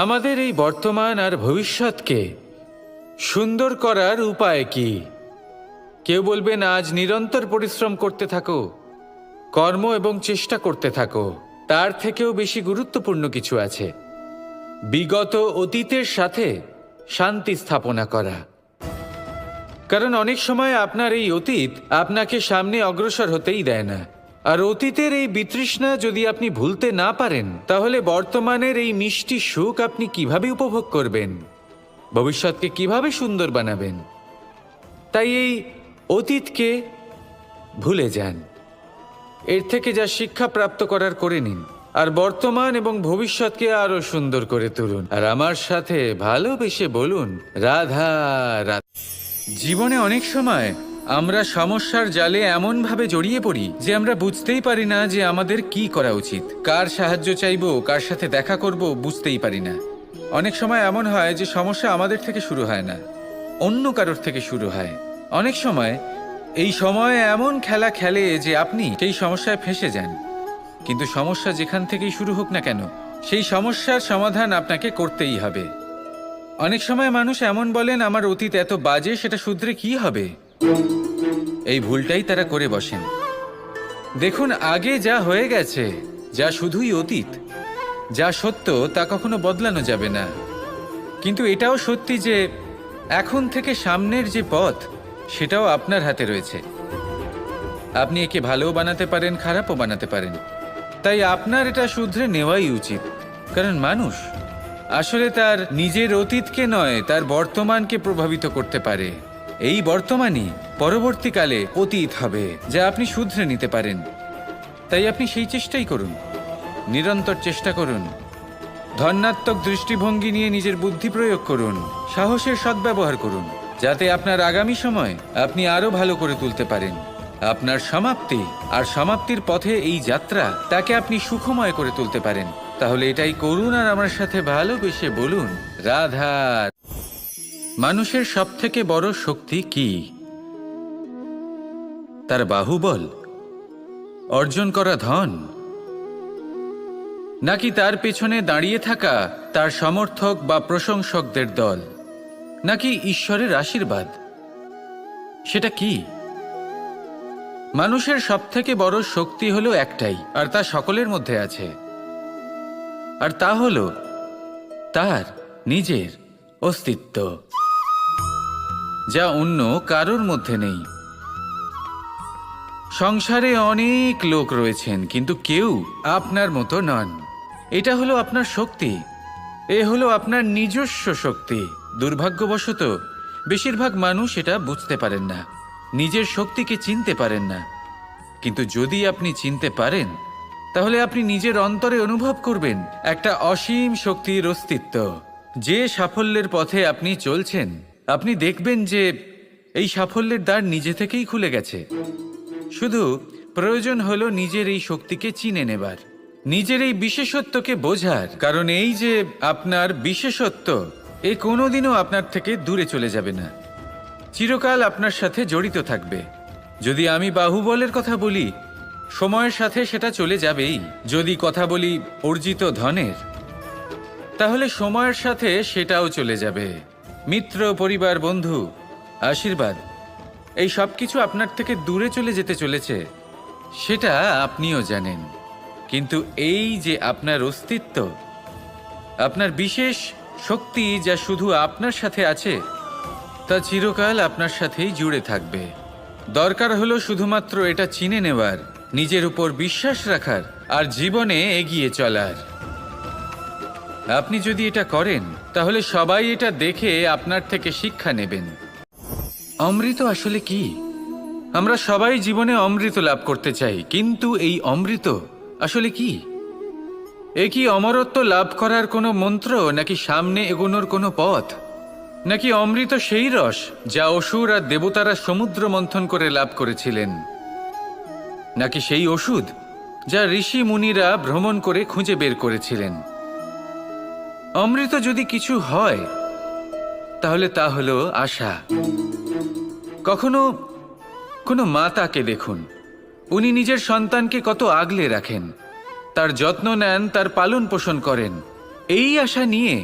আমাদের এই বর্তমান আর ভবিষ্যৎকে সুন্দর করার উপায় কি? কেউ বলবেন আজ নিরন্তর পরিশ্রম করতে থাকো, কর্ম এবং চেষ্টা করতে থাকো। তার থেকেও বেশি গুরুত্বপূর্ণ কিছু আছে, বিগত অতীতের সাথে শান্তি স্থাপনা করা। কারণ অনেক সময় আপনার এই অতীত আপনাকে সামনে অগ্রসর হতেই দেয় না। আর অতীতের এই বিতৃষ্ণা যদি আপনি ভুলতে না পারেন, তাহলে বর্তমানের এই মিষ্টি সুখ আপনি কিভাবে উপভোগ করবেন, ভবিষ্যৎকে কিভাবে সুন্দর বানাবেন? তাই এই অতীতকে ভুলে যান, এর থেকে যা শিক্ষা প্রাপ্ত করার করে নিন, আর বর্তমান এবং ভবিষ্যৎকে আরো সুন্দর করে তুলুন। আর আমার সাথে ভালোবেসে বলুন, রাধা রাধা। জীবনে অনেক সময় আমরা সমস্যার জালে এমনভাবে জড়িয়ে পড়ি যে আমরা বুঝতেই পারি না যে আমাদের কি করা উচিত, কার সাহায্য চাইবো, কার সাথে দেখা করব, বুঝতেই পারি না। অনেক সময় এমন হয় যে সমস্যা আমাদের থেকে শুরু হয় না, অন্য কারোর থেকে শুরু হয়। অনেক সময় এই সময় এমন খেলা খেলে যে আপনি সেই সমস্যায় ফেঁসে যান। কিন্তু সমস্যা যেখান থেকেই শুরু হোক না কেন, সেই সমস্যার সমাধান আপনাকে করতেই হবে। অনেক সময় মানুষ এমন বলেন, আমার অতীত এত বাজে, সেটা শুধরে কি হবে? এই ভুলটাই তারা করে বসেন। দেখুন, আগে যা হয়ে গেছে, যা শুধুই অতীত, যা সত্য তা কখনো বদলানো যাবে না। কিন্তু এটাও সত্যি যে এখন থেকে সামনের যে পথ, সেটাও আপনার হাতে রয়েছে। আপনি একে ভালোও বানাতে পারেন, খারাপও বানাতে পারেন। তাই আপনার এটা শুধরে নেওয়াই উচিত। কারণ মানুষ আসলে তার নিজের অতীতকে নয়, তার বর্তমানকে প্রভাবিত করতে পারে। এই বর্তমানই পরবর্তীকালে অতীত হবে, যা আপনি শুধরে নিতে পারেন। তাই আপনি সেই চেষ্টাই করুন, নিরন্তর চেষ্টা করুন। ধন্যাত্মক দৃষ্টিভঙ্গি নিয়ে নিজের বুদ্ধি প্রয়োগ করুন, সাহসের সদ্ব্যবহার করুন, যাতে আপনার আগামী সময় আপনি আরো ভালো করে তুলতে পারেন। আপনার সমাপ্তি আর সমাপ্তির পথে এই যাত্রা, তাকে আপনি সুখময় করে তুলতে পারেন। তাহলে এটাই করুন আর আমার সাথে ভালোবেসে বলুন, রাধা। মানুষের সবথেকে বড় শক্তি কি? তার বাহুবল, অর্জন করা ধন, নাকি তার পেছনে দাঁড়িয়ে থাকা তার সমর্থক বা প্রশংসকদের দল, নাকি ঈশ্বরের আশীর্বাদ? সেটা কি? মানুষের সবথেকে বড় শক্তি হলো একটাই, আর তা সকলের মধ্যে আছে। আর তা হলো তার নিজের অস্তিত্ব, যা অন্য কারোর মধ্যে নেই। সংসারে অনেক লোক রয়েছেন, কিন্তু কেউ আপনার মতো নন। এটা হলো আপনার শক্তি, এ হলো আপনার নিজস্ব শক্তি। দুর্ভাগ্যবশত বেশিরভাগ মানুষ এটা বুঝতে পারেন না, নিজের শক্তিকে চিনতে পারেন না। কিন্তু যদি আপনি চিনতে পারেন, তাহলে আপনি নিজের অন্তরে অনুভব করবেন একটা অসীম শক্তির অস্তিত্ব। যে সাফল্যের পথে আপনি চলছেন, আপনি দেখবেন যে এই সাফল্যের দ্বার নিজে থেকেই খুলে গেছে। শুধু প্রয়োজন হলো নিজের এই শক্তিকে চিনে নেবার, নিজের এই বিশেষত্বকে বোঝার। কারণ এই যে আপনার বিশেষত্ব, এ কোনোদিনও আপনার থেকে দূরে চলে যাবে না, চিরকাল আপনার সাথে জড়িত থাকবে। যদি আমি বাহুবলের কথা বলি, সময়ের সাথে সেটা চলে যাবেই। যদি কথা বলি অর্জিত ধনের, তাহলে সময়ের সাথে সেটাও চলে যাবে। মিত্র, পরিবার, বন্ধু, আশীর্বাদ, এই সব কিছু আপনার থেকে দূরে চলে যেতে চলেছে, সেটা আপনিও জানেন। কিন্তু এই যে আপনার অস্তিত্ব, আপনার বিশেষ শক্তি, যা শুধু আপনার সাথে আছে, তা চিরকাল আপনার সাথেই জুড়ে থাকবে। দরকার হলো শুধুমাত্র এটা চিনে নেওয়ার, নিজের উপর বিশ্বাস রাখার, আর জীবনে এগিয়ে চলার। আপনি যদি এটা করেন, তাহলে সবাই এটা দেখে আপনার থেকে শিক্ষা নেবেন। অমৃত আসলে কি? আমরা সবাই জীবনে অমৃত লাভ করতে চাই, কিন্তু এই অমৃত আসলে কি? এ কি অমরত্ব লাভ করার কোনো মন্ত্র, নাকি সামনে এগোনোর কোনো পথ? নাকি অমৃত সেই রস যা অসুর আর দেবতারা সমুদ্র মন্থন করে লাভ করেছিলেন? নাকি সেই ওষুধ যা ঋষি মুনিরা ভ্রমণ করে খুঁজে বের করেছিলেন? অমৃত যদি কিছু হয়, তাহলে তা হলো আশা। কখনো কোনো মাতাকে দেখুন, উনি নিজের সন্তানকে কত আগলে রাখেন, তার যত্ন নেন, তার পালন পোষণ করেন। এই আশা নিয়ে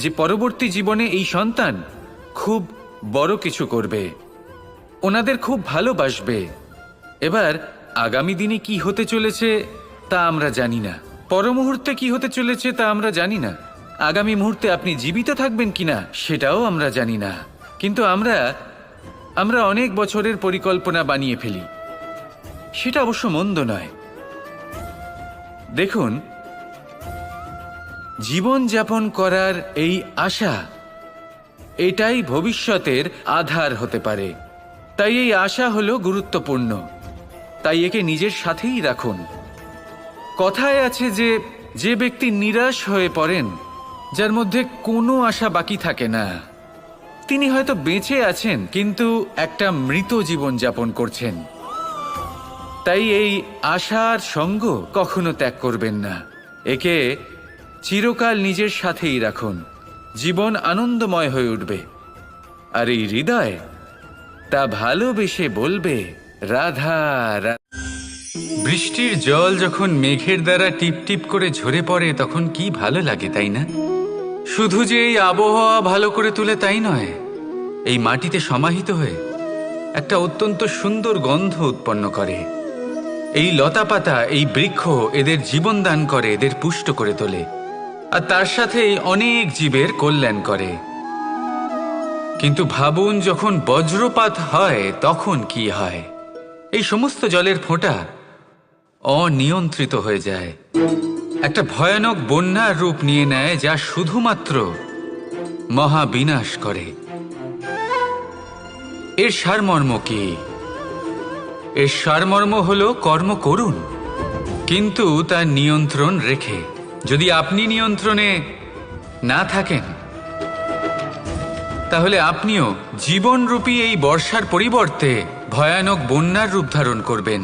যে পরবর্তী জীবনে এই সন্তান খুব বড় কিছু করবে, ওনাদের খুব ভালোবাসবে। এবার আগামী দিনে কি হতে চলেছে তা আমরা জানি না, পরমুহূর্তে কি হতে চলেছে তা আমরা জানি না, আগামী মুহূর্তে আপনি জীবিত থাকবেন কিনা সেটাও আমরা জানি না। কিন্তু আমরা অনেক বছরের পরিকল্পনা বানিয়ে ফেলি, সেটা অবশ্য মন্দ নয়। দেখুন, জীবন যাপন করার এই আশা, এটাই ভবিষ্যতের আধার হতে পারে। তাই এই আশা হলো গুরুত্বপূর্ণ, তাই একে নিজের সাথেই রাখুন। কথায় আছে যে যে ব্যক্তি নিরাশ হয়ে পড়েন, যার মধ্যে কোনো আশা বাকি থাকে না, তিনি হয়তো বেঁচে আছেন কিন্তু একটা মৃত জীবন যাপন করছেন। তাই এই আশার সঙ্গ কখনো ত্যাগ করবেন না, একে চিরকাল নিজের সাথেই রাখুন। জীবন আনন্দময় হয়ে উঠবে, আর এই হৃদয় তা ভালোবেসে বলবে রাধা রাধা। বৃষ্টির জল যখন মেঘের দ্বারা টিপ টিপ করে ঝরে পড়ে তখন কি ভালো লাগে, তাই না? শুধু যে এই আবহাওয়া ভালো করে তুলে তাই নয়, এই মাটিতে সমাহিত হয়ে একটা অত্যন্ত সুন্দর গন্ধ উৎপন্ন করে। এই লতাপাতা, এই বৃক্ষ এদের জীবন দান করে, এদের পুষ্ট করে তোলে, আর তার সাথেই অনেক জীবের কল্যাণ করে। কিন্তু ভাবুন, যখন বজ্রপাত হয় তখন কি হয়? এই সমস্ত জলের ফোঁটা অনিয়ন্ত্রিত হয়ে যায়, একটা ভয়ানক বন্যার রূপ নিয়ে নেয়, যা শুধুমাত্র মহাবিনাশ করে। এর সারমর্ম কি? এর সারমর্ম হলো কর্ম করুন, কিন্তু তার নিয়ন্ত্রণ রেখে। যদি আপনি নিয়ন্ত্রণে না থাকেন, তাহলে আপনিও জীবনরূপী এই বর্ষার পরিবর্তে ভয়ানক বন্যার রূপ ধারণ করবেন।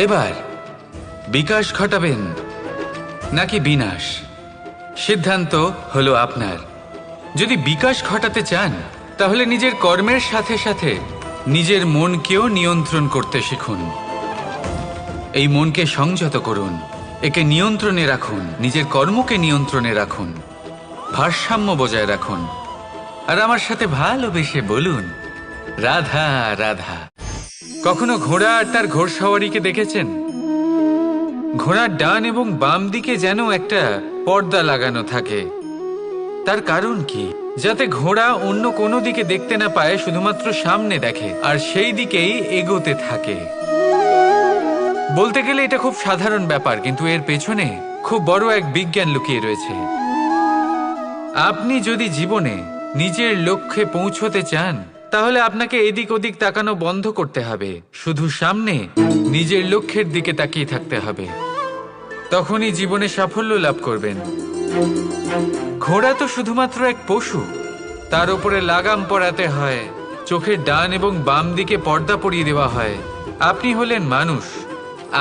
এবার বিকাশ ঘটাবেন নাকি বিনাশ, সিদ্ধান্ত হলো আপনার। যদি বিকাশ ঘটাতে চান, তাহলে নিজের কর্মের সাথে সাথে নিজের মনকেও নিয়ন্ত্রণ করতে শিখুন। এই মনকে সংযত করুন, একে নিয়ন্ত্রণে রাখুন, নিজের কর্মকে নিয়ন্ত্রণে রাখুন, ভারসাম্য বজায় রাখুন, আর আমার সাথে ভালোবেসে বলুন রাধা রাধা। কখনো ঘোড়া আর তার ঘোড়সওয়ারিকে দেখেছেন? ঘোড়ার ডান এবং বাম দিকে যেন একটা পর্দা লাগানো থাকে। তার কারণ কি? যাতে ঘোড়া অন্য কোনো দিকে দেখতে না পায়, শুধুমাত্র সামনে দেখে আর সেই দিকেই এগোতে থাকে। বলতে গেলে এটা খুব সাধারণ ব্যাপার, কিন্তু এর পেছনে খুব বড় এক বিজ্ঞান লুকিয়ে রয়েছে। আপনি যদি জীবনে নিজের লক্ষ্যে পৌঁছতে চান, তাহলে আপনাকে এদিক ওদিক তাকানো বন্ধ করতে হবে, শুধু সামনে নিজের লক্ষ্যের দিকে তাকিয়ে থাকতে হবে। তখনই জীবনে সাফল্য লাভ করবেন। ঘোড়া তো শুধুমাত্র এক পশু, তার উপরে লাগাম পরাতে হয়, চোখের ডান এবং বাম দিকে পর্দা পরিয়ে দেওয়া হয়। আপনি হলেন মানুষ,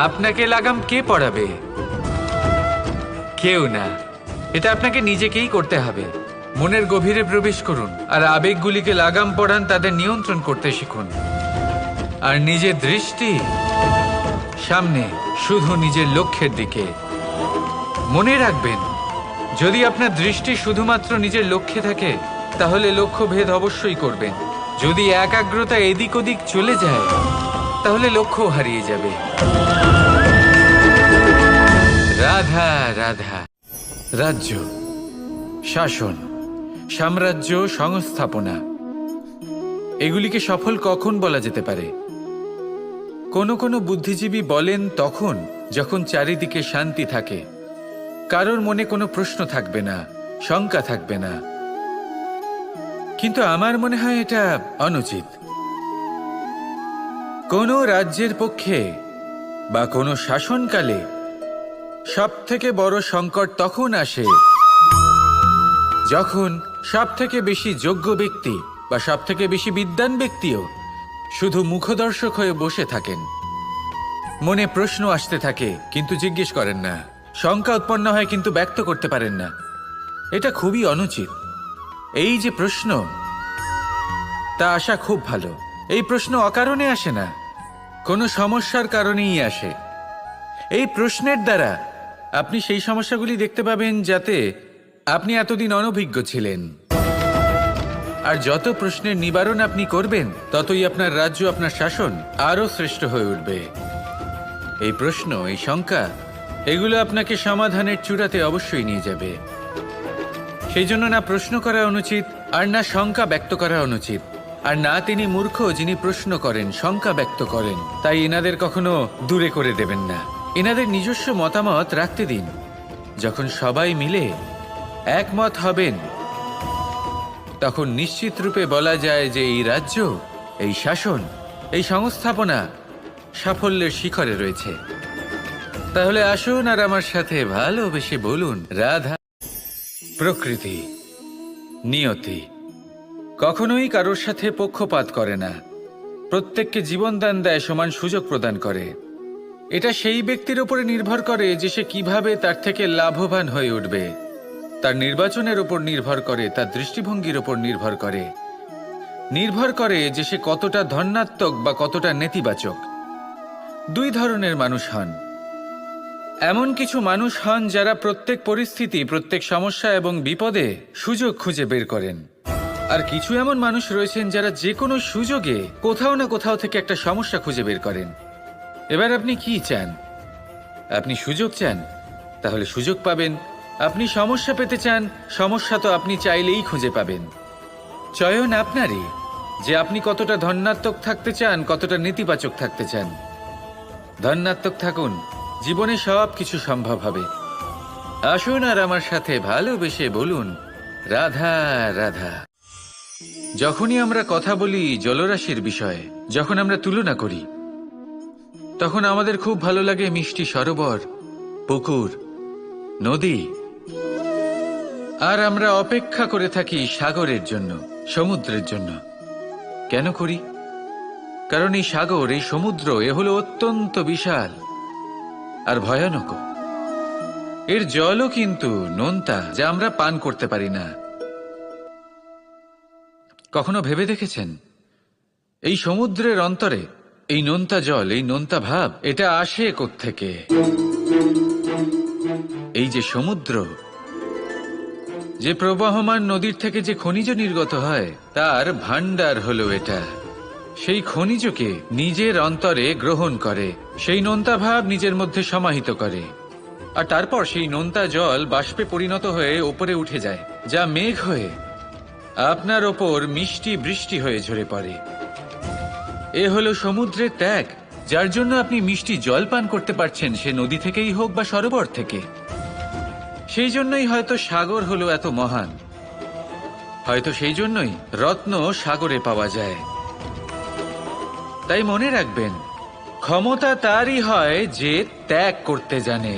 আপনাকে লাগাম কে পরাবে? কেউ না, এটা আপনাকে নিজেকেই করতে হবে। মনের গভীরে প্রবেশ করুন আর আবেগগুলিকে লাগাম পরান, তাদের নিয়ন্ত্রণ করতে শিখুন। আর নিজের দৃষ্টি সামনে, শুধু নিজের লক্ষ্যের দিকে। মনে রাখবেন, যদি আপনার দৃষ্টি শুধুমাত্র নিজের লক্ষ্যে থাকে, তাহলে লক্ষ্য ভেদ অবশ্যই করবেন। যদি একাগ্রতা এদিক ওদিক চলে যায়, তাহলে লক্ষ্য হারিয়ে যাবে। রাধা রাধা। রাজ্য, শাসন, সাম্রাজ্য, সংস্থাপনা, এগুলিকে সফল কখন বলা যেতে পারে? কোনো কোনো বুদ্ধিজীবী বলেন তখন যখন চারিদিকে শান্তি থাকে, কারোর মনে কোনো প্রশ্ন থাকবে না, শঙ্কা থাকবে না। কিন্তু আমার মনে হয় এটা অনুচিত। কোনো রাজ্যের পক্ষে বা কোনো শাসনকালে সবথেকে বড় সংকট তখন আসে যখন সবথেকে বেশি যোগ্য ব্যক্তি বা সবথেকে বেশি বিদ্বান ব্যক্তিও শুধু মুখদর্শক হয়ে বসে থাকেন। মনে প্রশ্ন আসতে থাকে কিন্তু জিজ্ঞেস করেন না, শঙ্কা উৎপন্ন হয় কিন্তু ব্যক্ত করতে পারেন না। এটা খুবই অনুচিত। এই যে প্রশ্ন, তা আসা খুব ভালো। এই প্রশ্ন অকারণে আসে না, কোনো সমস্যার কারণেই আসে। এই প্রশ্নের দ্বারা আপনি সেই সমস্যাগুলি দেখতে পাবেন যাতে আপনি এতদিন অনভিজ্ঞ ছিলেন। আর যত প্রশ্নের নিবারণ আপনি করবেন, ততই আপনার রাজ্য, আপনার শাসন আরও শ্রেষ্ঠ হয়ে উঠবে। এই প্রশ্ন, এই শঙ্কা, এগুলো আপনাকে সমাধানের চূড়াতে অবশ্যই নিয়ে যাবে। সেই জন্য না প্রশ্ন করা অনুচিত, আর না শঙ্কা ব্যক্ত করা অনুচিত, আর না তিনি মূর্খ যিনি প্রশ্ন করেন, শঙ্কা ব্যক্ত করেন। তাই এনাদের কখনো দূরে করে দেবেন না, এনাদের নিজস্ব মতামত রাখতে দিন। যখন সবাই মিলে একমত হবেন, তখন নিশ্চিত রূপে বলা যায় যে এই রাজ্য, এই শাসন, এই সংস্থাপনা সাফল্যের শিখরে রয়েছে। তাহলে আসুন আর আমার সাথে ভালোবেসে বলুন, রাধা। প্রকৃতি, নিয়তি কখনোই কারোর সাথে পক্ষপাত করে না, প্রত্যেককে জীবনদান দেয়, সমান সুযোগ প্রদান করে। এটা সেই ব্যক্তির উপরে নির্ভর করে যে সে কিভাবে তার থেকে লাভবান হয়ে উঠবে। তার নির্বাচনের উপর নির্ভর করে, তার দৃষ্টিভঙ্গির উপর নির্ভর করে যে সে কতটা ধনাত্মক বা কতটা নেতিবাচক। দুই ধরনের মানুষ হন। এমন কিছু মানুষ হন যারা প্রত্যেক পরিস্থিতি, প্রত্যেক সমস্যা এবং বিপদে সুযোগ খুঁজে বের করেন। আর কিছু এমন মানুষ রয়েছেন যারা যে কোনো সুযোগে কোথাও না কোথাও থেকে একটা সমস্যা খুঁজে বের করেন। এবার আপনি কি চান? আপনি সুযোগ চান, তাহলে সুযোগ পাবেন। আপনি সমস্যা পেতে চান, সমস্যা তো আপনি চাইলেই খুঁজে পাবেন। চয়ন আপনারই, যে আপনি কতটা ধনাত্মক থাকতে চান, কতটা নেতিবাচক থাকতে চান। ধনাত্মক থাকুন, জীবনে সব কিছু সম্ভব হবে। আসুন আর আমার সাথে ভালোবেসে বলুন, রাধা রাধা। যখনই আমরা কথা বলি জলরাশির বিষয়ে, যখন আমরা তুলনা করি, তখন আমাদের খুব ভালো লাগে মিষ্টি সরোবর, পুকুর, নদী। আর আমরা অপেক্ষা করে থাকি সাগরের জন্য, সমুদ্রের জন্য। কেন করি? কারণ এই সাগর, এই সমুদ্র, এ হলো অত্যন্ত বিশাল আর ভয়ানক। এর জলও কিন্তু নোনতা, যা আমরা পান করতে পারি না। কখনো ভেবে দেখেছেন এই সমুদ্রের অন্তরে এই নোনতা জল, এই নোনতা ভাব, এটা আসে কোত্থেকে? এই যে সমুদ্র, যে প্রবাহমান নদীর থেকে যে খনিজ নির্গত হয়, তার ভান্ডার হলো এটা। সেই খনিজকে নিজের অন্তরে গ্রহণ করে, সেই নোনতা ভাব নিজের মধ্যে সমাহিত করে, আর তারপর সেই নোনতা জল বাষ্পে পরিণত হয়ে ওপরে উঠে যায়, যা মেঘ হয়ে আপনার ওপর মিষ্টি বৃষ্টি হয়ে ঝরে পড়ে। এ হলো সমুদ্রের ত্যাগ, যার জন্য আপনি মিষ্টি জল পান করতে পারছেন, সে নদী থেকেই হোক বা সরোবর থেকে। সেই জন্যই হয়তো সাগর হলো এত মহান, হয়তো সেই জন্যই রত্ন সাগরে পাওয়া যায়। তাই মনে রাখবেন, ক্ষমতা তারই হয় যে ত্যাগ করতে জানে,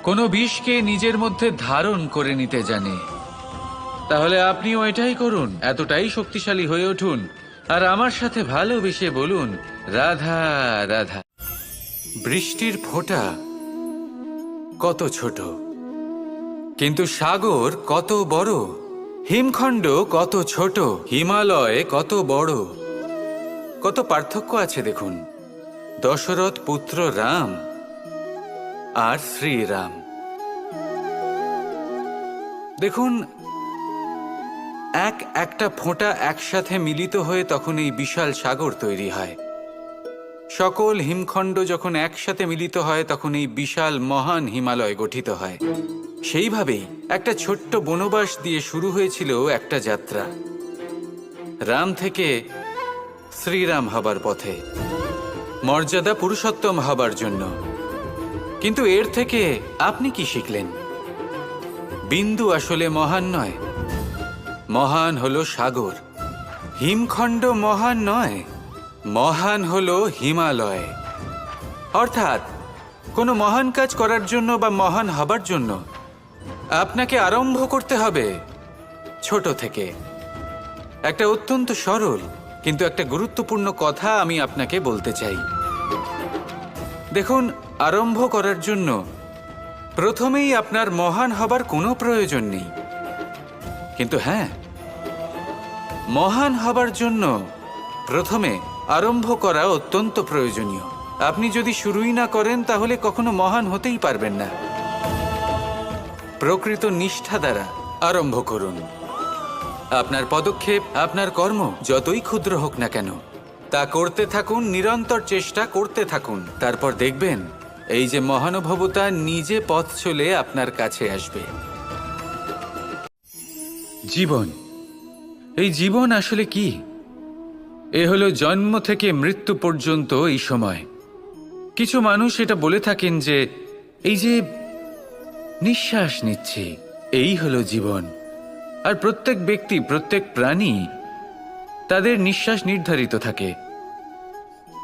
কোনো বিষকে নিজের মধ্যে ধারণ করে নিতে জানে। তাহলে আপনিও এটাই করুন, এতটাই শক্তিশালী হয়ে উঠুন, আর আমার সাথে ভালোবেসে বলুন, রাধা রাধা। বৃষ্টির ফোঁটা কত ছোট, কিন্তু সাগর কত বড়। হিমখণ্ড কত ছোট, হিমালয় কত বড়। কত পার্থক্য আছে দেখুন। দশরথ পুত্র রাম আর শ্রীরাম, দেখুন একটা ফোঁটা একসাথে মিলিত হয়ে তখন এই বিশাল সাগর তৈরি হয়। সকল হিমখণ্ড যখন একসাথে মিলিত হয়, তখন এই বিশাল মহান হিমালয় গঠিত হয়। সেইভাবেই একটা ছোট্ট বনবাস দিয়ে শুরু হয়েছিল একটা যাত্রা, রাম থেকে শ্রীরাম হবার পথে, মর্যাদা পুরুষোত্তম হবার জন্য। কিন্তু এর থেকে আপনি কি শিখলেন? বিন্দু আসলে মহান নয়, মহান হলো সাগর। হিমখণ্ড মহান নয়, মহান হলো হিমালয়। অর্থাৎ কোনো মহান কাজ করার জন্য বা মহান হবার জন্য আপনাকে আরম্ভ করতে হবে ছোট থেকে। একটা অত্যন্ত সরল কিন্তু একটা গুরুত্বপূর্ণ কথা আমি আপনাকে বলতে চাই। দেখুন, আরম্ভ করার জন্য প্রথমেই আপনার মহান হবার কোনো প্রয়োজন নেই, কিন্তু হ্যাঁ, মহান হবার জন্য প্রথমে আরম্ভ করা অত্যন্ত প্রয়োজনীয়। আপনি যদি শুরুই না করেন তাহলে কখনো মহান হতেই পারবেন না। প্রকৃত নিষ্ঠা দ্বারা আরম্ভ করুন। আপনার পদক্ষেপ, আপনার কর্ম যতই ক্ষুদ্র হোক না কেন, তা করতে থাকুন, নিরন্তর চেষ্টা করতে থাকুন। তারপর দেখবেন এই যে মহানুভবতা নিজে পথ চলে আপনার কাছে আসবে। জীবন, এই জীবন আসলে কি? এ হলো জন্ম থেকে মৃত্যু পর্যন্ত এই সময়। কিছু মানুষ এটা বলে থাকেন যে এই যে নিঃশ্বাস নিচ্ছি, এই হলো জীবন। আর প্রত্যেক ব্যক্তি, প্রত্যেক প্রাণী, তাদের নিঃশ্বাস নির্ধারিত থাকে,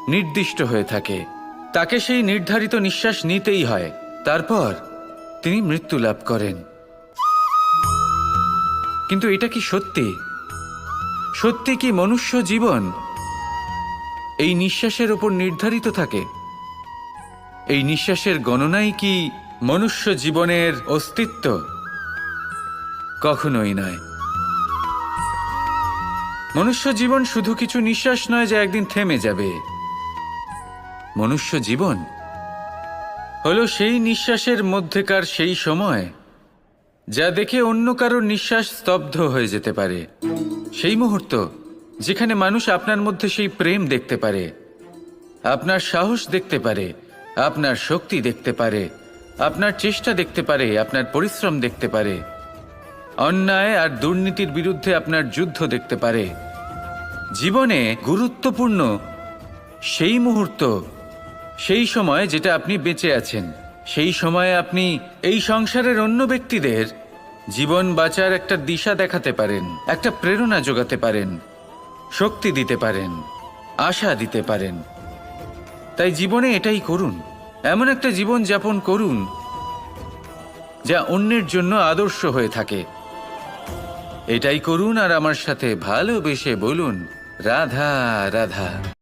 নির্দিষ্ট হয়ে থাকে। তাকে সেই নির্ধারিত নিঃশ্বাস নিতেই হয়। তারপর তিনি মৃত্যু লাভ করেন। কিন্তু এটা কি সত্যি? সত্যি কি মনুষ্য জীবন এই নিঃশ্বাসের উপর নির্ধারিত থাকে? এই নিঃশ্বাসের গণনাই কি মনুষ্য জীবনের অস্তিত্ব? কখনোই নয়। মনুষ্য জীবন শুধু কিছু নিঃশ্বাস নয় যা একদিন থেমে যাবে। মনুষ্য জীবন হলো সেই নিঃশ্বাসের মধ্যেকার সেই সময় যা দেখে অন্য কারোর নিঃশ্বাস স্তব্ধ হয়ে যেতে পারে। সেই মুহূর্ত যেখানে মানুষ আপনার মধ্যে সেই প্রেম দেখতে পারে, আপনার সাহস দেখতে পারে, আপনার শক্তি দেখতে পারে, আপনার চেষ্টা দেখতে পারে, আপনার পরিশ্রম দেখতে পারে, অন্যায় আর দুর্নীতির বিরুদ্ধে আপনার যুদ্ধ দেখতে পারে। জীবনে গুরুত্বপূর্ণ সেই মুহূর্ত, সেই সময় যেটা আপনি বেঁচে আছেন। সেই সময়ে আপনি এই সংসারের অন্য ব্যক্তিদের জীবন বাঁচার একটা দিশা দেখাতে পারেন, একটা প্রেরণা যোগাতে পারেন, শক্তি দিতে পারেন, আশা দিতে পারেন। তাই জীবনে এটাই করুন। এমন একটা জীবন যাপন করুন যা অন্যের জন্য আদর্শ হয়ে থাকে। এটাই করুন আর আমার সাথে ভালোবেসে বলুন, রাধা রাধা।